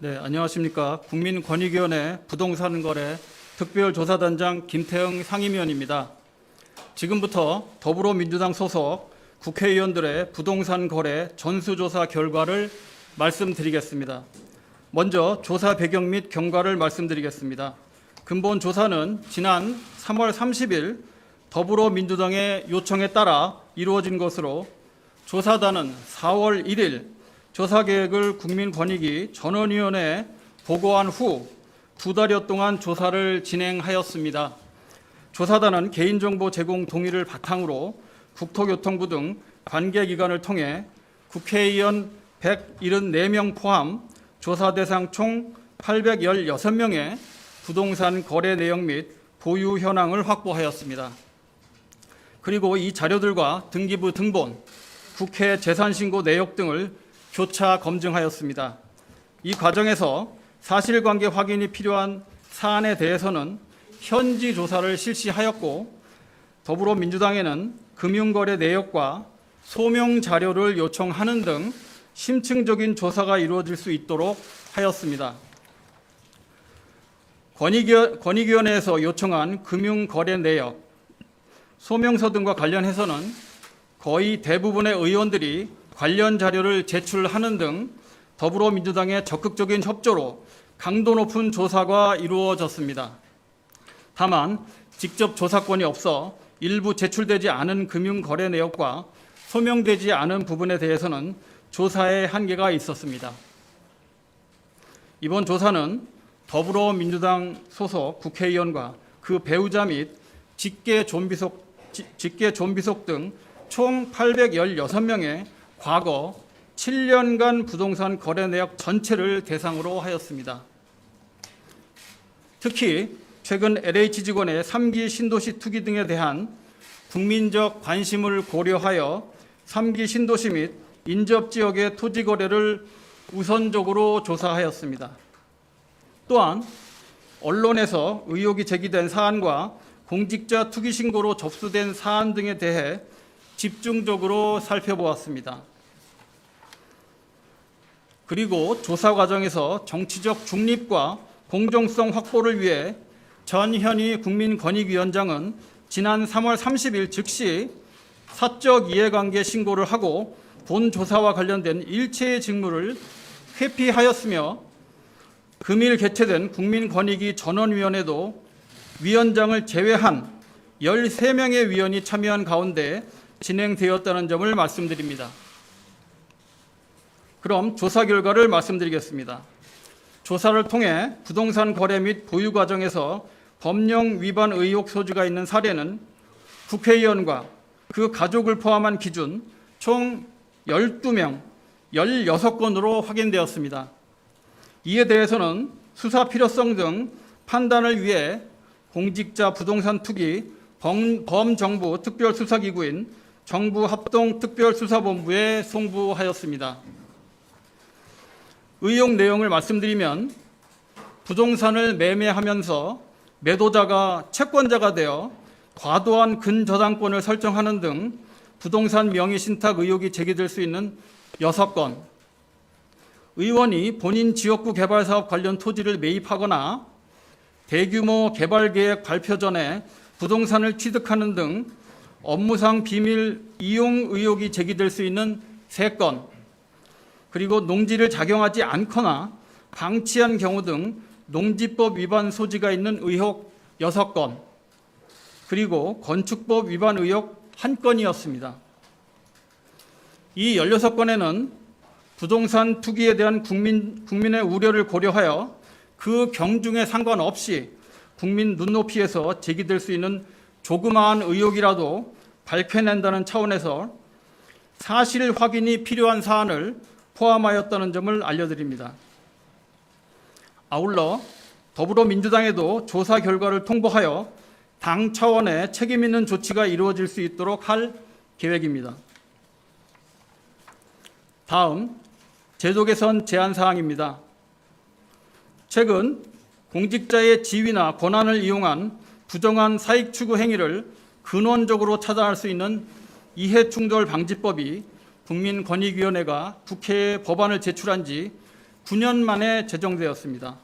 네, 안녕하십니까. 국민권익위원회 부동산거래 특별조사단장 김태형 상임위원입니다. 지금부터 더불어민주당 소속 국회의원들의 부동산 거래 전수조사 결과를 말씀드리겠습니다. 먼저 조사 배경 및 경과를 말씀드리겠습니다. 근본 조사는 지난 3월 30일 더불어민주당의 요청에 따라 이루어진 것으로 조사단은 4월 1일 조사계획을 국민권익위 전원위원회에 보고한 후 2달여 동안 조사를 진행하였습니다. 조사단은 개인정보 제공 동의를 바탕으로 국토교통부 등 관계기관을 통해 국회의원 174명 포함 조사 대상 총 816명의 부동산 거래 내역 및 보유 현황을 확보하였습니다. 그리고 이 자료들과 등기부 등본, 국회 재산신고 내역 등을 교차 검증하였습니다. 이 과정에서 사실관계 확인이 필요한 사안에 대해서는 현지 조사를 실시하였고, 더불어민주당에는 금융거래 내역과 소명 자료를 요청하는 등 심층적인 조사가 이루어질 수 있도록 하였습니다. 권익위원회에서 요청한 금융거래 내역, 소명서 등과 관련해서는 거의 대부분의 의원들이 관련 자료를 제출하는 등 더불어민주당의 적극적인 협조로 강도 높은 조사가 이루어졌습니다. 다만 직접 조사권이 없어 일부 제출되지 않은 금융거래 내역과 소명되지 않은 부분에 대해서는 조사에 한계가 있었습니다. 이번 조사는 더불어민주당 소속 국회의원과 그 배우자 및 직계 좀비속 등 총 816명의 과거 7년간 부동산 거래 내역 전체를 대상으로 하였습니다. 특히 최근 LH 직원의 3기 신도시 투기 등에 대한 국민적 관심을 고려하여 3기 신도시 및 인접지역의 토지 거래를 우선적으로 조사하였습니다. 또한 언론에서 의혹이 제기된 사안과 공직자 투기 신고로 접수된 사안 등에 대해 집중적으로 살펴보았습니다. 그리고 조사 과정에서 정치적 중립과 공정성 확보를 위해 전현희 국민권익위원장은 지난 3월 30일 즉시 사적 이해관계 신고를 하고 본 조사와 관련된 일체의 직무를 회피하였으며, 금일 개최된 국민권익위 전원위원회도 위원장을 제외한 13명의 위원이 참여한 가운데 진행되었다는 점을 말씀드립니다. 그럼 조사 결과를 말씀드리겠습니다. 조사를 통해 부동산 거래 및 보유 과정에서 법령 위반 의혹 소지가 있는 사례는 국회의원과 그 가족을 포함한 기준 총 12명, 16건으로 확인되었습니다. 이에 대해서는 수사 필요성 등 판단을 위해 공직자 부동산 투기 범정부 특별수사기구인 정부합동특별수사본부에 송부하였습니다. 의혹 내용을 말씀드리면, 부동산을 매매하면서 매도자가 채권자가 되어 과도한 근저당권을 설정하는 등 부동산 명의신탁 의혹이 제기될 수 있는 6건, 의원이 본인 지역구 개발사업 관련 토지를 매입하거나 대규모 개발계획 발표 전에 부동산을 취득하는 등 업무상 비밀 이용 의혹이 제기될 수 있는 3건, 그리고 농지를 작용하지 않거나 방치한 경우 등 농지법 위반 소지가 있는 의혹 6건, 그리고 건축법 위반 의혹 1건이었습니다. 이 16건에는 부동산 투기에 대한 국민의 우려를 고려하여 그 경중에 상관없이 국민 눈높이에서 제기될 수 있는 조그마한 의혹이라도 밝혀낸다는 차원에서 사실 확인이 필요한 사안을 포함하였다는 점을 알려드립니다. 아울러 더불어민주당에도 조사 결과를 통보하여 당 차원의 책임 있는 조치가 이루어질 수 있도록 할 계획입니다. 다음, 제도 개선 제안 사항입니다. 최근 공직자의 지위나 권한을 이용한 부정한 사익 추구 행위를 근원적으로 차단할 수 있는 이해충돌 방지법이 국민권익위원회가 국회에 법안을 제출한 지 9년 만에 제정되었습니다.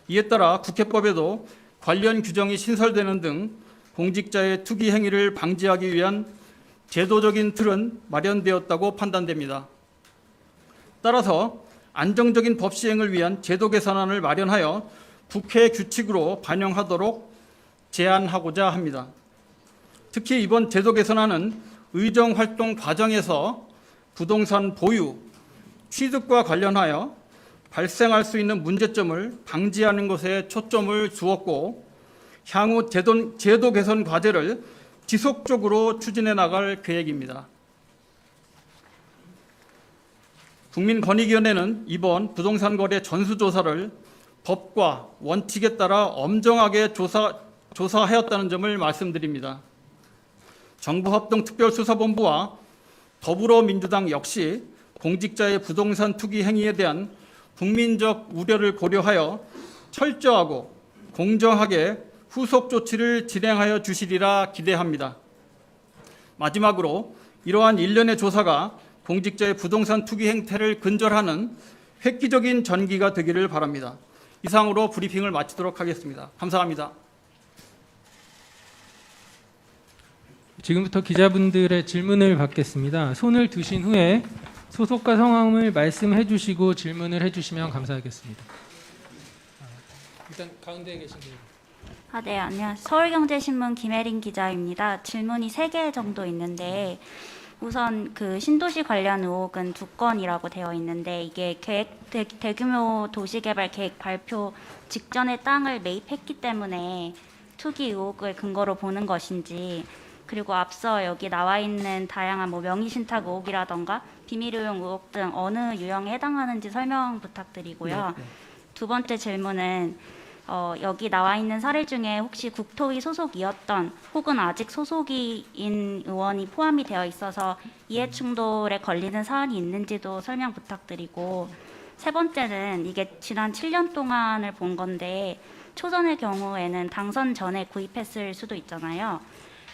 이에 따라 국회법에도 관련 규정이 신설되는 등 공직자의 투기 행위를 방지하기 위한 제도적인 틀은 마련되었다고 판단됩니다. 따라서 안정적인 법 시행을 위한 제도 개선안을 마련하여 국회 규칙으로 반영하도록 제안하고자 합니다. 특히 이번 제도 개선안은 의정 활동 과정에서 부동산 보유, 취득과 관련하여 발생할 수 있는 문제점을 방지하는 것에 초점을 두었고 향후 제도 개선 과제를 지속적으로 추진해 나갈 계획입니다. 국민권익위원회는 이번 부동산 거래 전수조사를 법과 원칙에 따라 엄정하게 조사하였다는 점을 말씀드립니다. 정부합동특별수사본부와 더불어민주당 역시 공직자의 부동산 투기 행위에 대한 국민적 우려를 고려하여 철저하고 공정하게 후속 조치를 진행하여 주시리라 기대합니다. 마지막으로 이러한 일련의 조사가 공직자의 부동산 투기 행태를 근절하는 획기적인 전기가 되기를 바랍니다. 이상으로 브리핑을 마치도록 하겠습니다. 감사합니다. 지금부터 기자분들의 질문을 받겠습니다. 손을 드신 후에 소속과 성함을 말씀해 주시고 질문을 해주시면 감사하겠습니다. 일단 가운데에 계신 분. 네, 안녕하세요. 서울경제신문 김혜린 기자입니다. 질문이 3개 정도 있는데 우선 그 신도시 관련 의혹은 2건이라고 되어 있는데 이게 대규모 도시개발 계획 발표 직전에 땅을 매입했기 때문에 투기 의혹을 근거로 보는 것인지, 그리고 앞서 여기 나와 있는 다양한 명의신탁 의혹이라던가 비밀의용 의혹 등 어느 유형에 해당하는지 설명 부탁드리고요. 두 번째 질문은 여기 나와 있는 사례 중에 혹시 국토위 소속이었던 혹은 아직 소속인 의원이 포함이 되어 있어서 이해충돌에 걸리는 사안이 있는지도 설명 부탁드리고, 세 번째는 이게 지난 7년 동안을 본 건데 초선의 경우에는 당선 전에 구입했을 수도 있잖아요.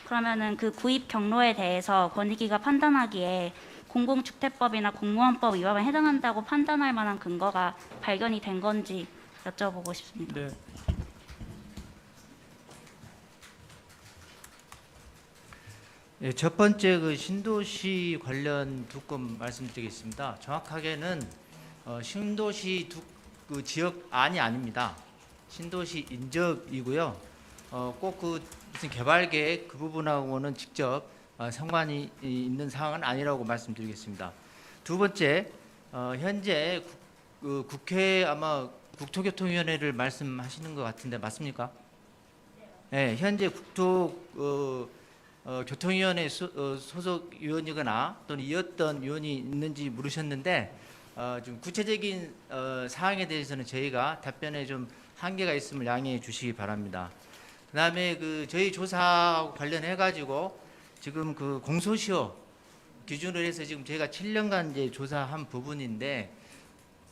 그러면은 그 구입 경로에 대해서 권익위가 판단하기에 공공주택법이나 공무원법 위반에 해당한다고 판단할 만한 근거가 발견이 된 건지 여쭤보고 싶습니다. 네. 네, 첫 번째 그 신도시 관련 2건 말씀드리겠습니다. 정확하게는 신도시 그 지역안이 아닙니다. 신도시 인접이고요. 꼭 그 무슨 개발 계획 그 부분하고는 직접 상관이 있는 사항은 아니라고 말씀드리겠습니다. 두 번째, 현재 국회 아마 국토교통위원회를 말씀하시는 것 같은데 맞습니까? 네, 현재 교통위원회 소속 위원이거나 또는 이었던 위원이 있는지 물으셨는데 좀 구체적인 사항에 대해서는 저희가 답변에 좀 한계가 있음을 양해해 주시기 바랍니다. 그다음에 그 저희 조사하고 관련해 가지고 지금 그 공소시효 기준으로 해서 지금 저희가 7년간 이제 조사한 부분인데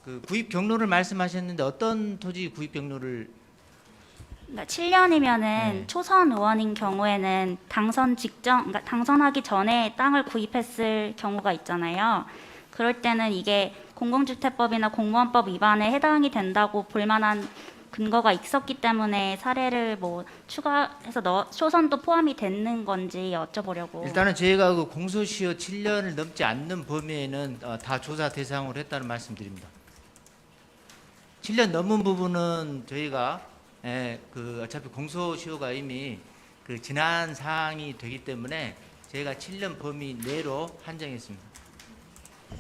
그 구입 경로를 말씀하셨는데 어떤 토지 구입 경로를? 그러니까 7년이면은 네. 초선 의원인 경우에는 당선 직전, 그러니까 당선하기 전에 땅을 구입했을 경우가 있잖아요. 그럴 때는 이게 공공주택법이나 공무원법 위반에 해당이 된다고 볼 만한 근거가 있었기 때문에 사례를 뭐 추가해서 초선도 포함이 되는 건지 여쭤보려고. 일단은 저희가 그 공소시효 7년을 넘지 않는 범위에는 다 조사 대상으로 했다는 말씀드립니다. 7년 넘은 부분은 저희가 그 어차피 공소시효가 이미 그 지난 사항이 되기 때문에 저희가 7년 범위 내로 한정했습니다.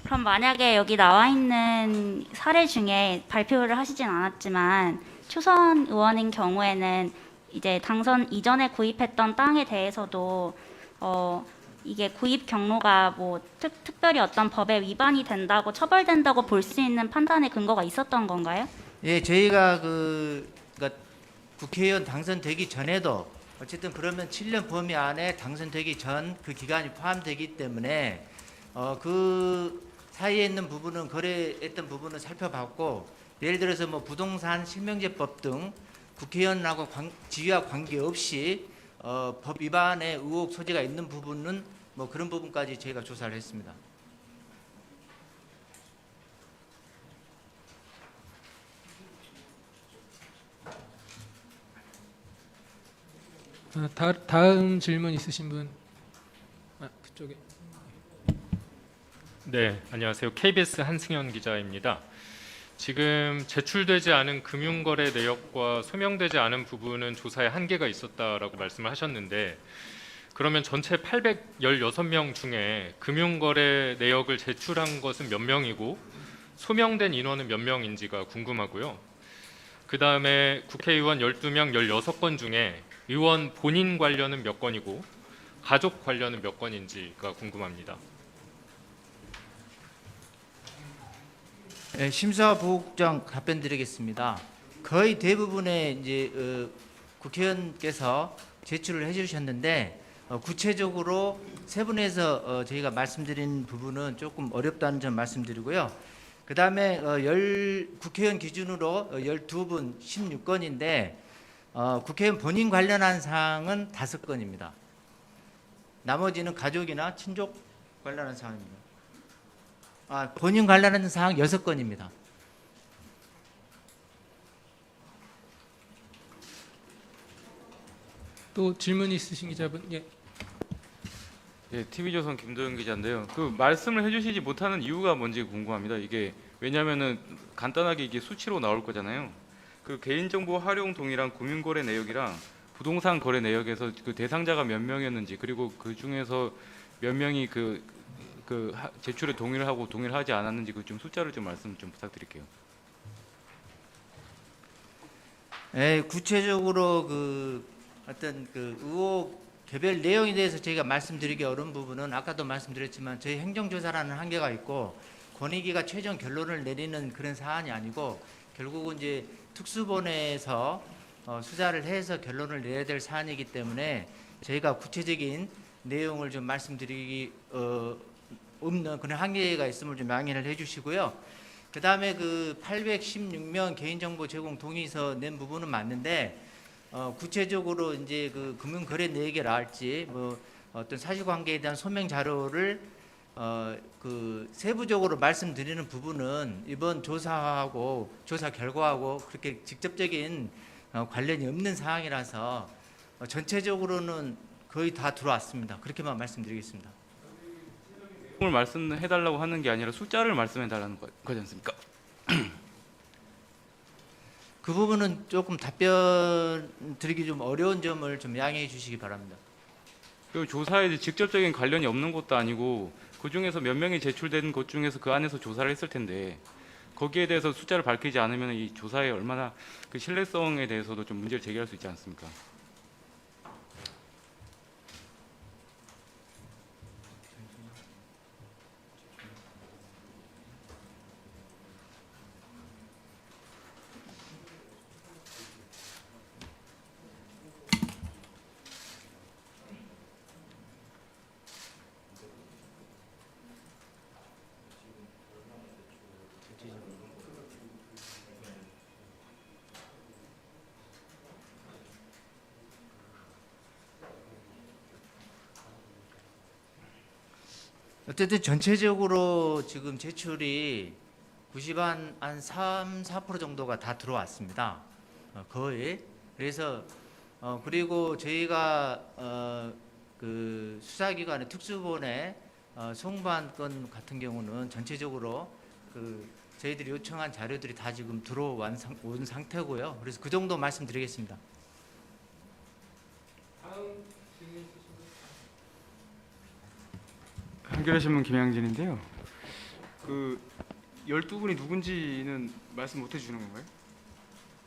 그럼 만약에 여기 나와 있는 사례 중에 발표를 하시진 않았지만 초선 의원인 경우에는 이제 당선 이전에 구입했던 땅에 대해서도 이게 구입 경로가 뭐 특별히 어떤 법에 위반이 된다고 처벌된다고 볼 수 있는 판단의 근거가 있었던 건가요? 예, 저희가 그러니까 국회의원 당선되기 전에도 어쨌든 그러면 7년 범위 안에 당선되기 전 그 기간이 포함되기 때문에 그 사이에 있는 부분은 거래했던 부분을 살펴봤고, 예를 들어서 뭐 부동산 실명제법 등 국회의원하고 지위와 관계없이 법 위반의 의혹 소지가 있는 부분은 뭐 그런 부분까지 저희가 조사를 했습니다. 다음 질문 있으신 분. 그쪽에. 네, 안녕하세요. KBS 한승현 기자입니다. 지금 제출되지 않은 금융거래 내역과 소명되지 않은 부분은 조사에 한계가 있었다라고 말씀을 하셨는데, 그러면 전체 816명 중에 금융거래 내역을 제출한 것은 몇 명이고 소명된 인원은 몇 명인지가 궁금하고요. 그 다음에 국회의원 12명 16건 중에 의원 본인 관련은 몇 건이고 가족 관련은 몇 건인지가 궁금합니다. 네, 심사부국장 답변 드리겠습니다. 거의 대부분의 이제 국회의원께서 제출을 해주셨는데 구체적으로 세분해서 저희가 말씀드린 부분은 조금 어렵다는 점 말씀드리고요. 그 다음에 국회의원 기준으로 12분 16건인데 국회의원 본인 관련한 사항은 5건입니다. 나머지는 가족이나 친족 관련한 사항입니다. 본인 관련한 사항 6건입니다. 또 질문 있으신 기자분. 예. 예, TV조선 김도영 기자인데요. 그 말씀을 해주시지 못하는 이유가 뭔지 궁금합니다. 이게 왜냐하면은 간단하게 이게 수치로 나올 거잖아요. 그 개인정보 활용 동의랑 금융거래 내역이랑 부동산 거래 내역에서 그 대상자가 몇 명이었는지, 그리고 그 중에서 몇 명이 제출에 동의를 하고 동의를 하지 않았는지 그 좀 숫자를 좀 말씀 좀 부탁드릴게요. 네, 구체적으로 어떤 의혹 개별 내용에 대해서 저희가 말씀드리기 어려운 부분은 아까도 말씀드렸지만 저희 행정조사라는 한계가 있고 권익위가 최종 결론을 내리는 그런 사안이 아니고 결국은 이제 특수본에서 수사를 해서 결론을 내야 될 사안이기 때문에 저희가 구체적인 내용을 좀 말씀드리기 없는 그런 한계가 있음을 좀 양해를 해주시고요. 그 다음에 816명 개인정보 제공 동의서 낸 부분은 맞는데 구체적으로 이제 금융거래 내역이라 할지 어떤 사실관계에 대한 소명 자료를 세부적으로 말씀드리는 부분은 이번 조사하고 조사 결과하고 그렇게 직접적인 관련이 없는 사항이라서 전체적으로는 거의 다 들어왔습니다. 그렇게만 말씀드리겠습니다. 내용을 말씀해달라고 하는 게 아니라 숫자를 말씀해달라는 거지 않습니까? 그 부분은 조금 답변 드리기 좀 어려운 점을 좀 양해해 주시기 바랍니다. 그 조사에 직접적인 관련이 없는 것도 아니고 그 중에서 몇 명이 제출된 것 중에서 그 안에서 조사를 했을 텐데 거기에 대해서 숫자를 밝히지 않으면 이 조사에 얼마나 그 신뢰성에 대해서도 좀 문제를 제기할 수 있지 않습니까? 어쨌든 전체적으로 지금 제출이 3, 4% 정도가 다 들어왔습니다. 거의. 그래서 그리고 저희가 수사기관의 특수본의 송부한 건 같은 경우는 전체적으로 저희들이 요청한 자료들이 다 지금 들어온 상태고요. 그래서 그 정도 말씀드리겠습니다. 한겨레신문 김양진인데요. 12분이 누군지는 말씀 못 해주시는 건가요?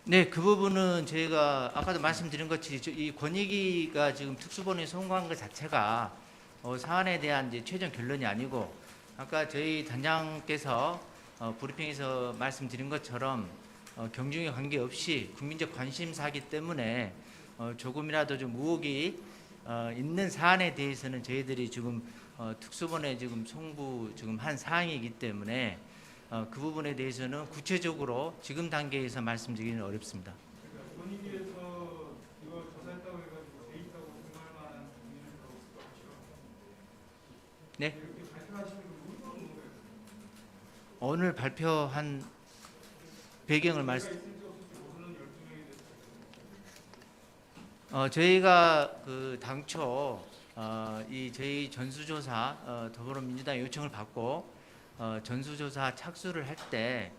네, 그 부분은 저희가 아까도 말씀드린 것처럼 이 권익위가 지금 특수본에 송구한 것 자체가 사안에 대한 이제 최종 결론이 아니고 아까 저희 단장께서 브리핑에서 말씀드린 것처럼 경중에 관계없이 국민적 관심사이기 때문에 조금이라도 좀 의혹이 있는 사안에 대해서는 저희들이 지금 특수본에 지금 송부 지금 한 사항이기 때문에 그 부분에 대해서는 구체적으로 지금 단계에서 말씀드리기는 어렵습니다. 본인께서 이거 조사했다고 해가지고 돼 있다고 생각할 만한 부분은 없을 것 같죠? 네. 이렇게 발표하시는 건 뭐예요? 오늘 발표한 배경을 말씀. 저희가 그 당초 이 저희 전수조사 더불어민주당 요청을 받고 전수조사 착수를 할 때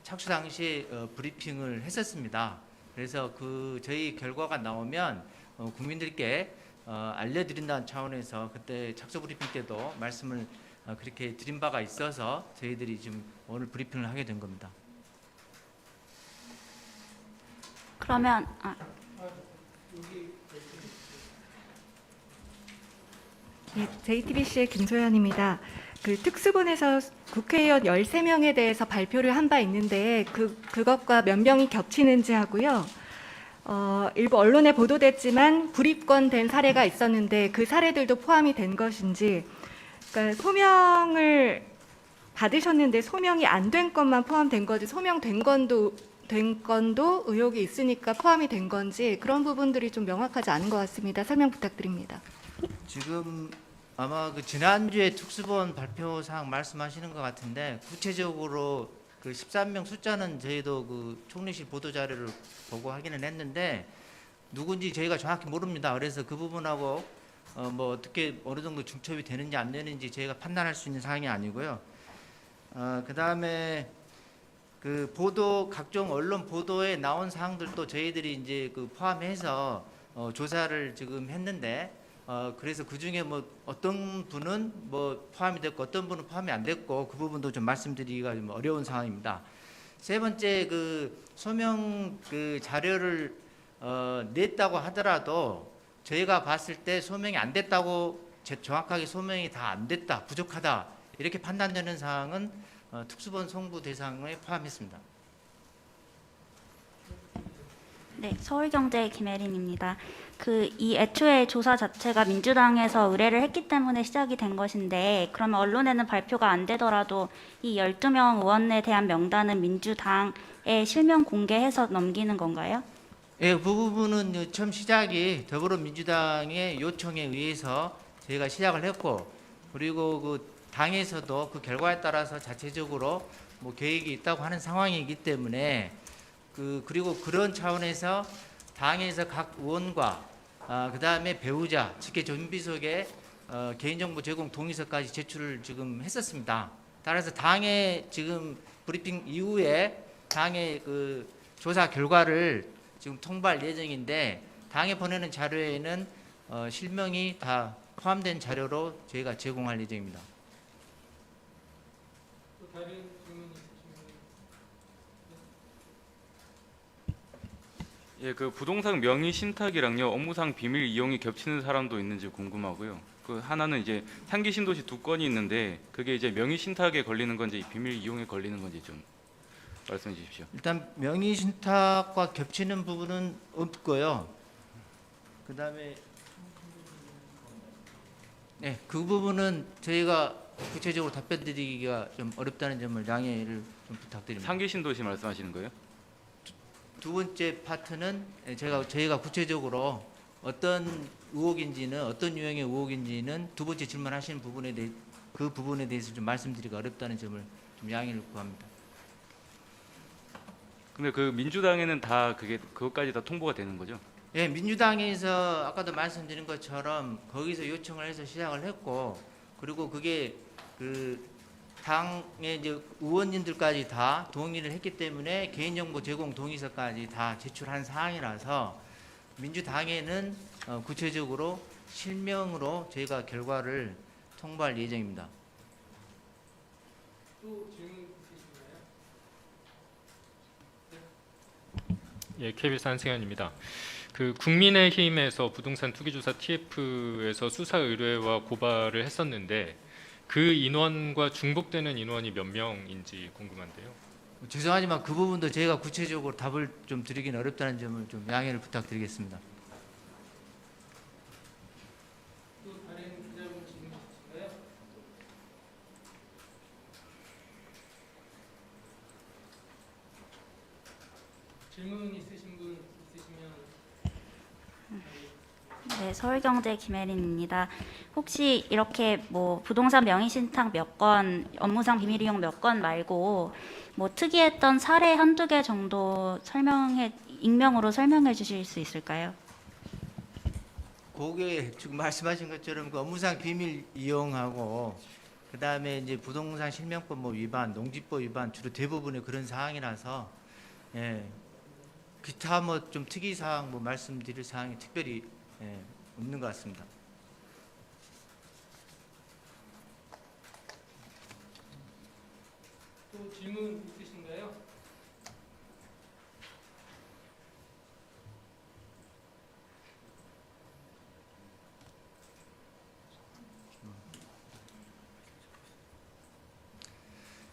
착수 당시 브리핑을 했었습니다. 그래서 그 저희 결과가 나오면 국민들께 알려드린다는 차원에서 그때 착수 브리핑 때도 말씀을 그렇게 드린 바가 있어서 저희들이 지금 오늘 브리핑을 하게 된 겁니다. 그러면 네, JTBC의 김소연입니다. 그 특수본에서 국회의원 13명에 대해서 발표를 한 바 있는데 그것과 몇 명이 겹치는지 하고요. 일부 언론에 보도됐지만 불입건된 사례가 있었는데 그 사례들도 포함이 된 것인지, 그러니까 소명을 받으셨는데 소명이 안 된 것만 포함된 거지 소명된 건도 의혹이 있으니까 포함이 된 건지 그런 부분들이 좀 명확하지 않은 것 같습니다. 설명 부탁드립니다. 지금 아마 그 지난주에 특수본 발표 사항 말씀하시는 것 같은데 구체적으로 그 13명 숫자는 저희도 그 총리실 보도 자료를 보고 확인을 했는데 누군지 저희가 정확히 모릅니다. 그래서 그 부분하고 뭐 어떻게 어느 정도 중첩이 되는지 안 되는지 저희가 판단할 수 있는 사항이 아니고요. 그다음에 그 보도 각종 언론 보도에 나온 사항들도 저희들이 이제 그 포함해서 조사를 지금 했는데 그래서 그 중에 뭐 어떤 분은 뭐 포함이 됐고 어떤 분은 포함이 안 됐고 그 부분도 좀 말씀드리기가 좀 어려운 상황입니다. 세 번째 그 소명 그 자료를 냈다고 하더라도 저희가 봤을 때 소명이 안 됐다고 정확하게 소명이 다 안 됐다 부족하다 이렇게 판단되는 사항은 특수본 송부 대상에 포함했습니다. 네, 서울경제 김혜린입니다. 이 애초에 조사 자체가 민주당에서 의뢰를 했기 때문에 시작이 된 것인데 그러면 언론에는 발표가 안 되더라도 이 12명 의원에 대한 명단은 민주당에 실명 공개해서 넘기는 건가요? 예, 그 부분은 처음 시작이 더불어민주당의 요청에 의해서 저희가 시작을 했고 그리고 그 당에서도 그 결과에 따라서 자체적으로 뭐 계획이 있다고 하는 상황이기 때문에 그리고 그런 차원에서 당에서 각 의원과 그다음에 배우자, 직계 존비속에 개인정보 제공 동의서까지 제출을 지금 했었습니다. 따라서 당의 지금 브리핑 이후에 당의 그 조사 결과를 지금 통보할 예정인데 당에 보내는 자료에는 실명이 다 포함된 자료로 저희가 제공할 예정입니다. 또 다른 질문 있으시면 예, 그 부동산 명의 신탁이랑요 업무상 비밀 이용이 겹치는 사람도 있는지 궁금하고요. 그 하나는 이제 상기 신도시 2건이 있는데 그게 이제 명의 신탁에 걸리는 건지 비밀 이용에 걸리는 건지 좀 말씀해 주십시오. 일단 명의 신탁과 겹치는 부분은 없고요. 그다음에 네, 그 부분은 저희가 구체적으로 답변 드리기가 좀 어렵다는 점을 양해를 좀 부탁드립니다. 상기 신도시 말씀하시는 거예요? 두 번째 파트는 저희가 구체적으로 어떤 의혹인지는 어떤 유형의 의혹인지는 두 번째 질문하시는 부분에 대해 그 부분에 대해서 좀 말씀드리기가 어렵다는 점을 좀 양해를 구합니다. 근데 그 민주당에는 다 그것까지 다 통보가 되는 거죠? 예, 민주당에서 아까도 말씀드린 것처럼 거기서 요청을 해서 시작을 했고 그리고 그게 그 당의 이제 의원님들까지 다 동의를 했기 때문에 개인정보 제공 동의서까지 다 제출한 사항이라서 민주당에는 구체적으로 실명으로 저희가 결과를 통보할 예정입니다. 또 질문 있으신가요? 예, KBS 한승현입니다. 그 국민의힘에서 부동산 투기조사 TF에서 수사 의뢰와 고발을 했었는데 그 인원과 중복되는 인원이 몇 명인지 궁금한데요. 죄송하지만 그 부분도 저희가 구체적으로 답을 좀 드리기는 어렵다는 점을 좀 양해를 부탁드리겠습니다. 또 다른 기자분 질문 있으신가요? 질문 있으신 분 있으시면 네, 서울경제 김혜린입니다. 혹시 이렇게 뭐 부동산 명의신탁 몇 건, 업무상 비밀 이용 몇 건 말고 뭐 특이했던 사례 한두 개 정도 익명으로 설명해 주실 수 있을까요? 그게 지금 말씀하신 것처럼 그 업무상 비밀 이용하고 그다음에 이제 부동산 실명법 뭐 위반, 농지법 위반 주로 대부분의 그런 사항이라서 예. 기타 뭐 좀 특이 사항 뭐 말씀드릴 사항이 특별히 예, 없는 것 같습니다. 또 질문 있으신가요?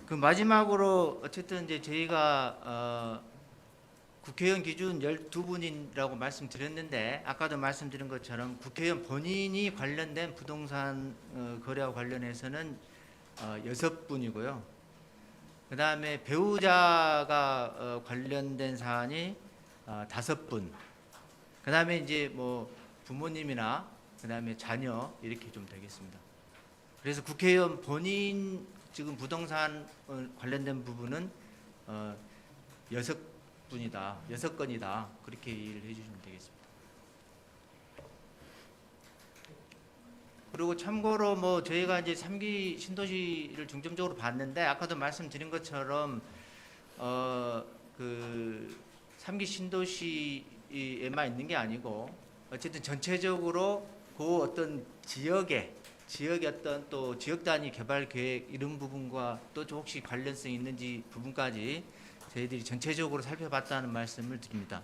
그 마지막으로 어쨌든 이제 저희가 국회의원 기준 12분이라고 말씀드렸는데 아까도 말씀드린 것처럼 국회의원 본인이 관련된 부동산 거래와 관련해서는 6분이고요. 그 다음에 배우자가 관련된 사안이 5분. 그 다음에 이제 뭐 부모님이나 그 다음에 자녀 이렇게 좀 되겠습니다. 그래서 국회의원 본인 지금 부동산 관련된 부분은 6분이다, 6건이다 그렇게 이해를 해주시면 되겠습니다. 그리고 참고로 뭐 저희가 이제 3기 신도시를 중점적으로 봤는데 아까도 말씀드린 것처럼 그 3기 신도시에만 있는 게 아니고 어쨌든 전체적으로 그 어떤 지역의 어떤 또 지역 단위 개발 계획 이런 부분과 또 혹시 관련성이 있는지 부분까지 저희들이 전체적으로 살펴봤다는 말씀을 드립니다.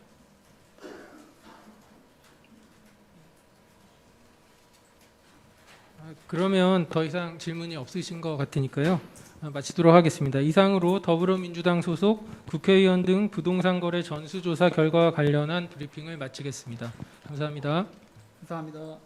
그러면 더 이상 질문이 없으신 것 같으니까요. 마치도록 하겠습니다. 이상으로 더불어민주당 소속 국회의원 등 부동산 거래 전수조사 결과와 관련한 브리핑을 마치겠습니다. 감사합니다. 감사합니다.